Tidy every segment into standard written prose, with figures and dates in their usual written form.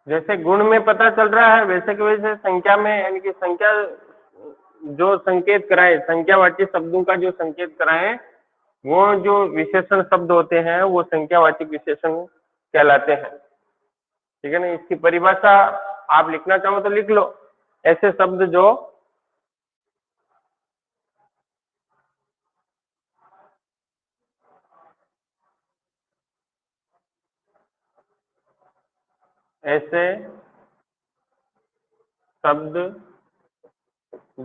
जैसे गुण में पता चल रहा है वैसे की वजह से संख्या में, यानी कि संख्या जो संकेत कराए, संख्यावाची शब्दों का जो संकेत कराए, वो जो विशेषण शब्द होते हैं वो संख्यावाचक विशेषण कहलाते हैं। ठीक है ना। इसकी परिभाषा आप लिखना चाहो तो लिख लो। ऐसे शब्द जो ऐसे शब्द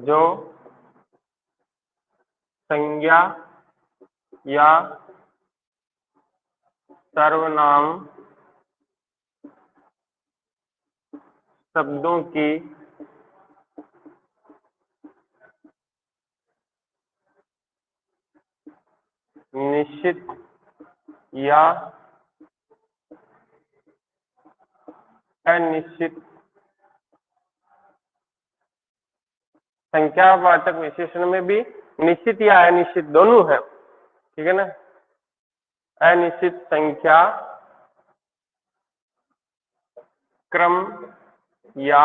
जो संज्ञा या सर्वनाम शब्दों की निश्चित या अनिश्चित संख्यावाचक विशेषण में भी निश्चित या अनिश्चित दोनों है। ठीक है ना। अनिश्चित संख्या क्रम या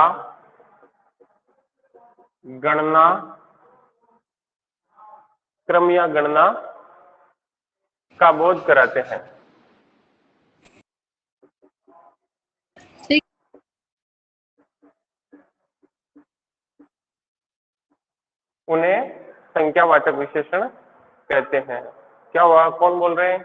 गणना, क्रम या गणना का बोध कराते हैं। उन्हें संख्यावाचक विशेषण कहते हैं। क्या हुआ, कौन बोल रहे हैं?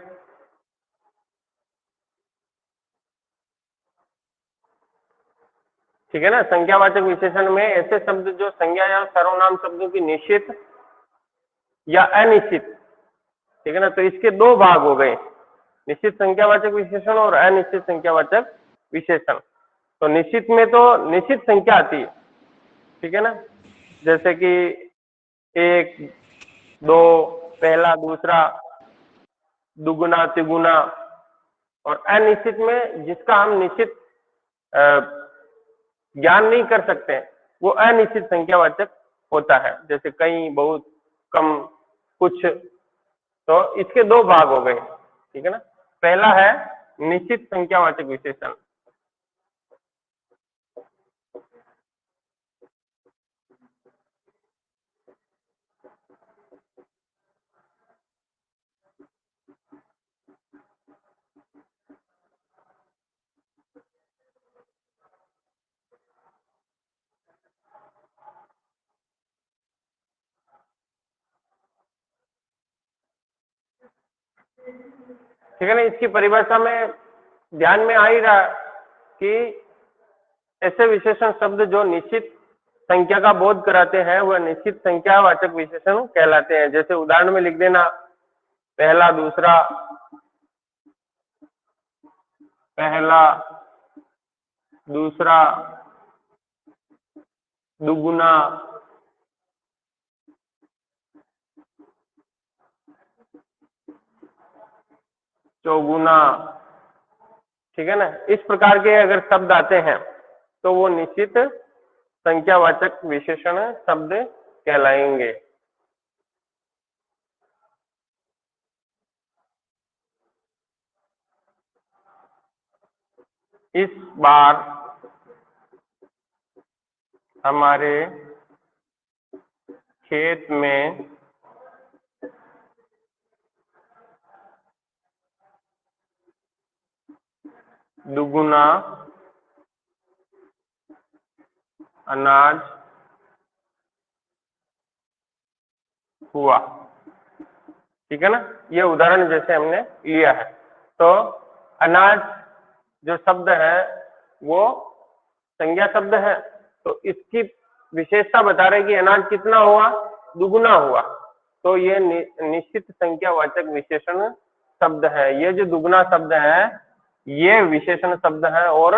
ठीक है ना। संख्यावाचक विशेषण में ऐसे शब्द जो संज्ञा या सर्वनाम शब्दों की निश्चित या अनिश्चित, ठीक है ना। तो इसके दो भाग हो गए, निश्चित संख्यावाचक विशेषण और अनिश्चित संख्यावाचक विशेषण। तो निश्चित में तो निश्चित संख्या आती है, ठीक है ना, जैसे कि 1, 2, पहला, दूसरा, दुगुना, तिगुना। और अनिश्चित में जिसका हम निश्चित ज्ञान नहीं कर सकते, वो अनिश्चित संख्यावाचक होता है, जैसे कई, बहुत, कम, कुछ। तो इसके दो भाग हो गए। ठीक है ना। पहला है निश्चित संख्यावाचक विशेषण। ठीक है ना। इसकी परिभाषा में ध्यान में आ ही रहा कि ऐसे विशेषण शब्द जो निश्चित संख्या का बोध कराते हैं वह निश्चित संख्यावाचक विशेषण कहलाते हैं। जैसे उदाहरण में लिख देना, पहला, दूसरा, पहला, दूसरा, दुगुना, चौगुना। ठीक है ना। इस प्रकार के अगर शब्द आते हैं तो वो निश्चित संख्यावाचक विशेषण शब्द कहलाएंगे। इस बार हमारे खेत में दुगुना अनाज हुआ। ठीक है ना। ये उदाहरण जैसे हमने लिया है। तो अनाज जो शब्द है वो संज्ञा शब्द है, तो इसकी विशेषता बता रहे कि अनाज कितना हुआ, दुगुना हुआ। तो ये निश्चित संख्यावाचक विशेषण शब्द है। ये जो दुगुना शब्द है ये विशेषण शब्द है और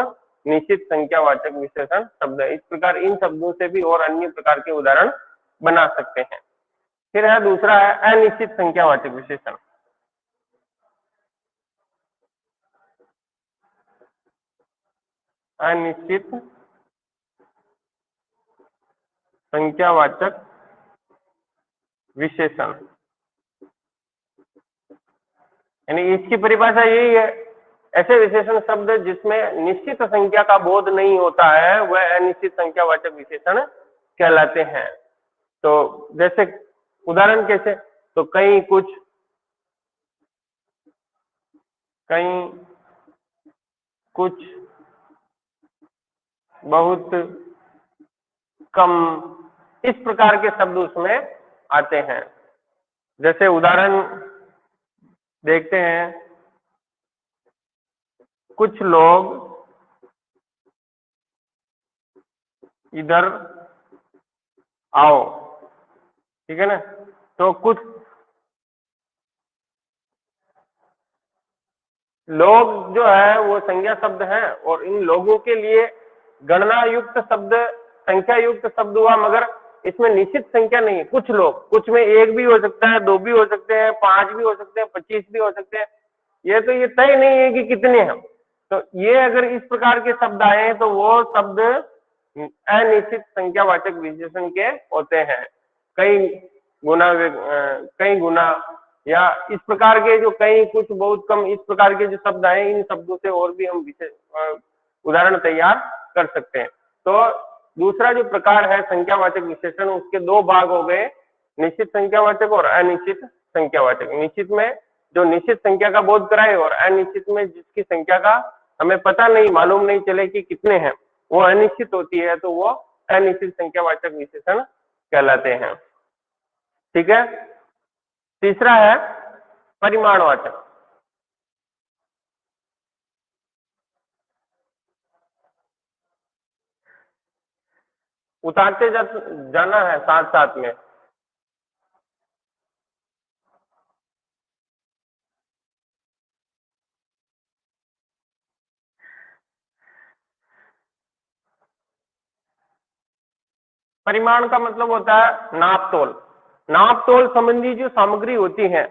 निश्चित संख्यावाचक विशेषण शब्द है। इस प्रकार इन शब्दों से भी और अन्य प्रकार के उदाहरण बना सकते हैं। फिर है दूसरा है अनिश्चित संख्यावाचक विशेषण। अनिश्चित संख्यावाचक विशेषण, यानी इसकी परिभाषा यही है ऐसे विशेषण शब्द जिसमें निश्चित संख्या का बोध नहीं होता है वह अनिश्चित संख्यावाचक विशेषण कहलाते हैं। तो जैसे उदाहरण कैसे, तो कहीं कुछ, कहीं कुछ, बहुत, कम, इस प्रकार के शब्द उसमें आते हैं। जैसे उदाहरण देखते हैं, कुछ लोग इधर आओ, ठीक है ना। तो कुछ लोग जो है वो संज्ञा शब्द है और इन लोगों के लिए गणना युक्त शब्द, संख्या युक्त शब्द हुआ, मगर इसमें निश्चित संख्या नहीं। कुछ लोग, कुछ में एक भी हो सकता है, दो भी हो सकते हैं, 5 भी हो सकते हैं, 25 भी हो सकते हैं। ये तय नहीं है कि कितने हैं। तो ये अगर इस प्रकार के शब्द आए तो वो शब्द अनिश्चित संख्यावाचक विशेषण के होते हैं। कई गुना, कई गुना, या इस प्रकार के जो कई, कुछ, बहुत, कम, इस प्रकार के जो शब्द आए, इन शब्दों से और भी हम उदाहरण तैयार कर सकते हैं। तो दूसरा जो प्रकार है संख्यावाचक विशेषण, उसके दो भाग हो गए, निश्चित संख्यावाचक और अनिश्चित संख्यावाचक। निश्चित में जो निश्चित संख्या का बोध कराए और अनिश्चित में जिसकी संख्या का हमें पता नहीं, मालूम नहीं चले कि कितने हैं, वो अनिश्चित होती है, तो वो अनिश्चित संख्यावाचक विशेषण कहलाते हैं। ठीक है। तीसरा है परिमाणवाचक। उतारते जाना है साथ साथ में। परिमाण का मतलब होता है नाप तोल। नाप तोल संबंधी जो सामग्री होती है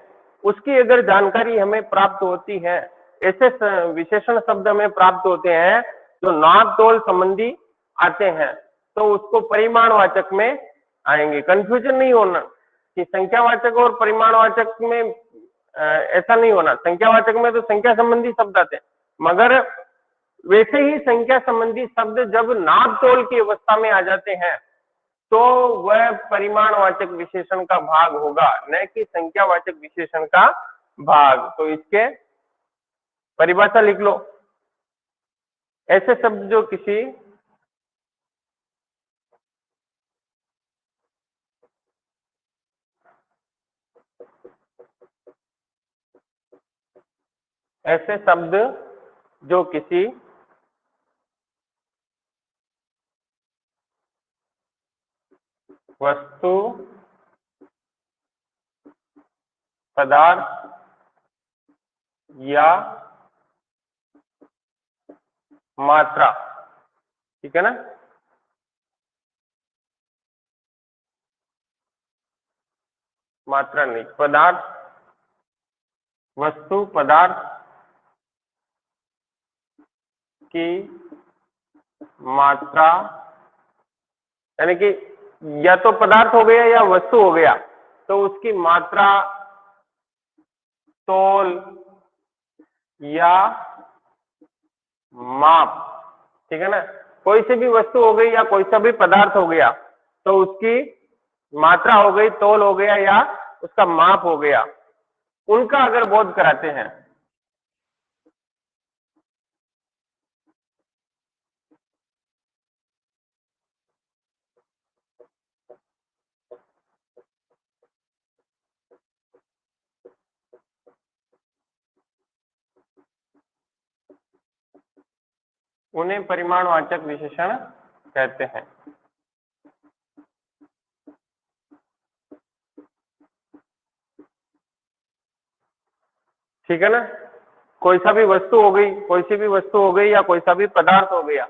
उसकी अगर जानकारी हमें प्राप्त होती है, ऐसे विशेषण शब्द हमें प्राप्त होते हैं जो नाप तोल संबंधी आते हैं, तो उसको परिमाणवाचक में आएंगे। कंफ्यूजन नहीं होना कि संख्यावाचक और परिमाणवाचक में ऐसा नहीं होना। संख्यावाचक में तो संख्या संबंधी शब्द आते हैं, मगर वैसे ही संख्या संबंधी शब्द जब नाप तोल की अवस्था में आ जाते हैं तो वह परिमाणवाचक विशेषण का भाग होगा, न कि संख्यावाचक विशेषण का भाग। तो इसके परिभाषा लिख लो। ऐसे शब्द जो किसी ऐसे शब्द जो किसी वस्तु, पदार्थ या मात्रा, ठीक है ना, मात्रा नहीं, पदार्थ, वस्तु, पदार्थ की मात्रा, यानी कि या तो पदार्थ हो गया या वस्तु हो गया, तो उसकी मात्रा, तोल या माप, ठीक है ना। कोई सी भी वस्तु हो गई या कोई सा भी पदार्थ हो गया तो उसकी मात्रा हो गई, तोल हो गया या उसका माप हो गया, उनका अगर बोध कराते हैं उन्हें परिमाणवाचक विशेषण कहते हैं। ठीक है ना। कोई सा भी वस्तु हो गई, कोई सी भी वस्तु हो गई या कोई सा भी पदार्थ हो गया,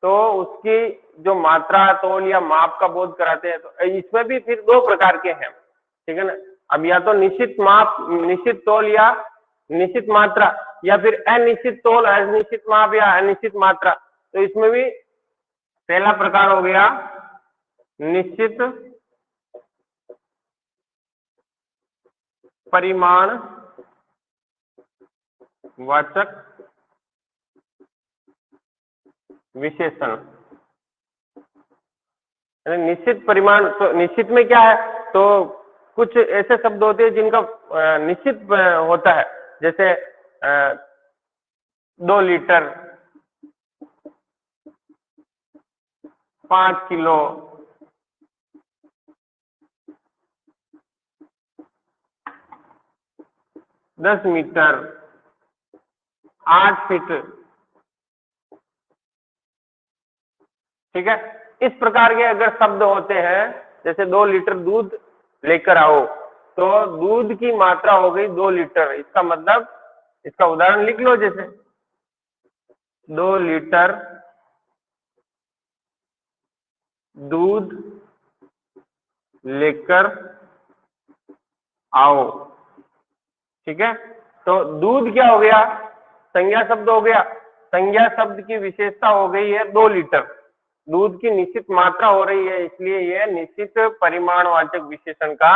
तो उसकी जो मात्रा, तोल या माप का बोध कराते हैं। तो इसमें भी फिर दो प्रकार के हैं, ठीक है ना। अब या तो निश्चित माप, निश्चित तोल या निश्चित मात्रा, या फिर अनिश्चित तोल, अनिश्चित माप या अनिश्चित मात्रा। तो इसमें भी पहला प्रकार हो गया निश्चित परिमाण वाचक विशेषण। निश्चित परिमाण, तो निश्चित में क्या है, तो कुछ ऐसे शब्द होते हैं जिनका निश्चित होता है, जैसे 2 लीटर, 5 किलो, 10 मीटर, 8 फीट। ठीक है, इस प्रकार के अगर शब्द होते हैं, जैसे 2 लीटर दूध लेकर आओ, तो दूध की मात्रा हो गई 2 लीटर, इसका मतलब, इसका उदाहरण लिख लो, जैसे 2 लीटर दूध लेकर आओ। ठीक है, तो दूध क्या हो गया, संज्ञा शब्द हो गया। संज्ञा शब्द की विशेषता हो गई है 2 लीटर, दूध की निश्चित मात्रा हो रही है, इसलिए यह निश्चित परिमाणवाचक विशेषण का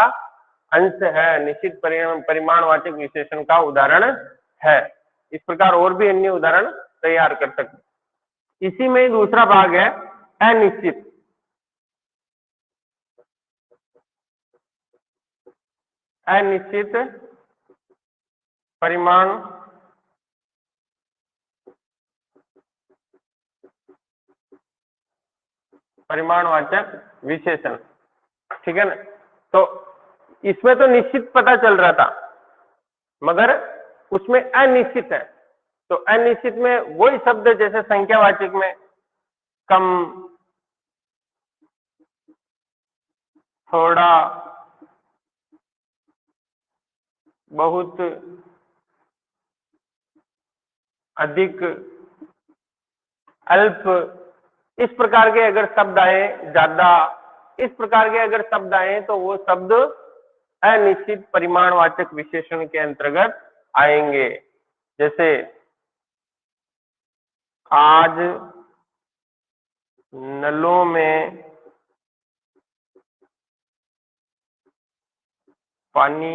अंश है, निश्चित परिमाणवाचक विशेषण का उदाहरण है। इस प्रकार और भी अन्य उदाहरण तैयार कर सकते हैं। इसी में दूसरा भाग है अनिश्चित। अनिश्चित परिमाणवाचक विशेषण। ठीक है ना, तो इसमें तो निश्चित पता चल रहा था, मगर उसमें अनिश्चित है। तो अनिश्चित में वही शब्द जैसे संख्यावाचक में कम, थोड़ा, बहुत, अधिक, अल्प, इस प्रकार के अगर शब्द आए, ज्यादा, इस प्रकार के अगर शब्द आए, तो वो शब्द अनिश्चित परिमाणवाचक विशेषण के अंतर्गत आएंगे। जैसे आज नलों में पानी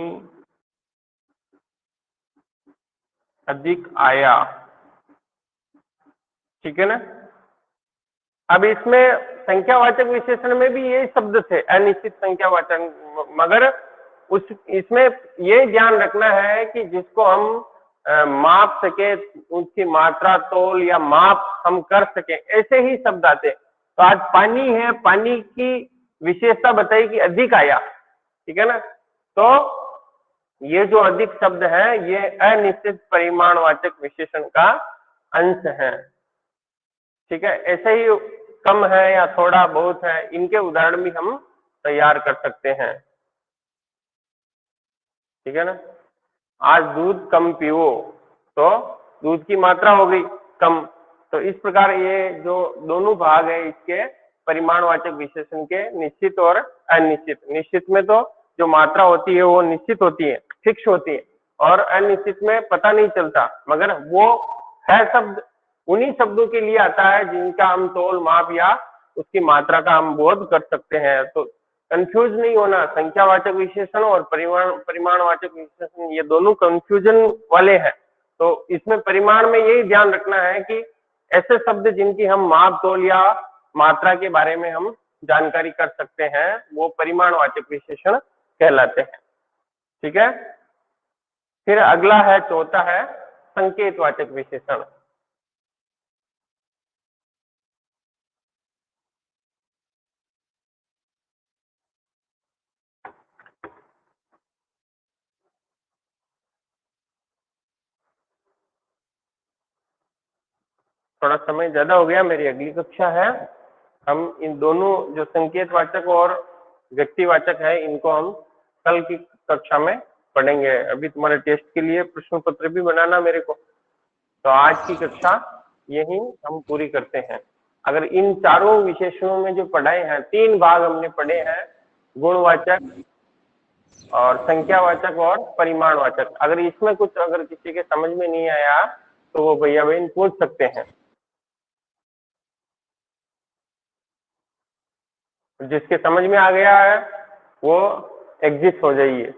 अधिक आया। ठीक है ना, अब इसमें संख्यावाचक विशेषण में भी ये शब्द थे, अनिश्चित संख्यावाचक, मगर उस इसमें ये ध्यान रखना है कि जिसको हम माप सके, उसकी मात्रा, तोल या माप हम कर सके, ऐसे ही शब्द आते। तो आज पानी है, पानी की विशेषता बताई कि अधिक आया। ठीक है ना, तो ये जो अधिक शब्द है, ये अनिश्चित परिमाणवाचक विशेषण का अंश है। ठीक है, ऐसे ही कम है या थोड़ा बहुत है, इनके उदाहरण भी हम तैयार कर सकते हैं। ठीक है ना, आज दूध कम पियो, तो दूध की मात्रा हो गई कम। तो इस प्रकार ये जो दोनों भाग है इसके परिमाणवाचक विशेषण के, निश्चित और अनिश्चित। निश्चित में तो जो मात्रा होती है वो निश्चित होती है, फिक्स होती है, और अनिश्चित में पता नहीं चलता, मगर वो है शब्द, उन्हीं शब्दों के लिए आता है जिनका हम तोल, माप या उसकी मात्रा का हम बोध कर सकते हैं। तो कंफ्यूज नहीं होना, संख्यावाचक विशेषण और परिमाणवाचक विशेषण ये दोनों कंफ्यूजन वाले हैं। तो इसमें परिमाण में यही ध्यान रखना है कि ऐसे शब्द जिनकी हम माप, तोल या मात्रा के बारे में हम जानकारी कर सकते हैं, वो परिमाणवाचक विशेषण कहलाते हैं। ठीक है, फिर अगला है, चौथा है संकेतवाचक विशेषण। थोड़ा समय ज्यादा हो गया, मेरी अगली कक्षा है, हम इन दोनों जो संकेतवाचक और व्यक्तिवाचक है, इनको हम कल की कक्षा में पढ़ेंगे। अभी तुम्हारे टेस्ट के लिए प्रश्न पत्र भी बनाना मेरे को। तो आज की कक्षा यही हम पूरी करते हैं। अगर इन चारों विशेषणों में जो पढ़ाए हैं, 3 भाग हमने पढ़े हैं, गुणवाचक और संख्यावाचक और परिमाणवाचक। अगर इसमें कुछ अगर किसी के समझ में नहीं आया, तो वो भैया बहन पूछ सकते हैं। जिसके समझ में आ गया है वो एग्जिट हो जाइए।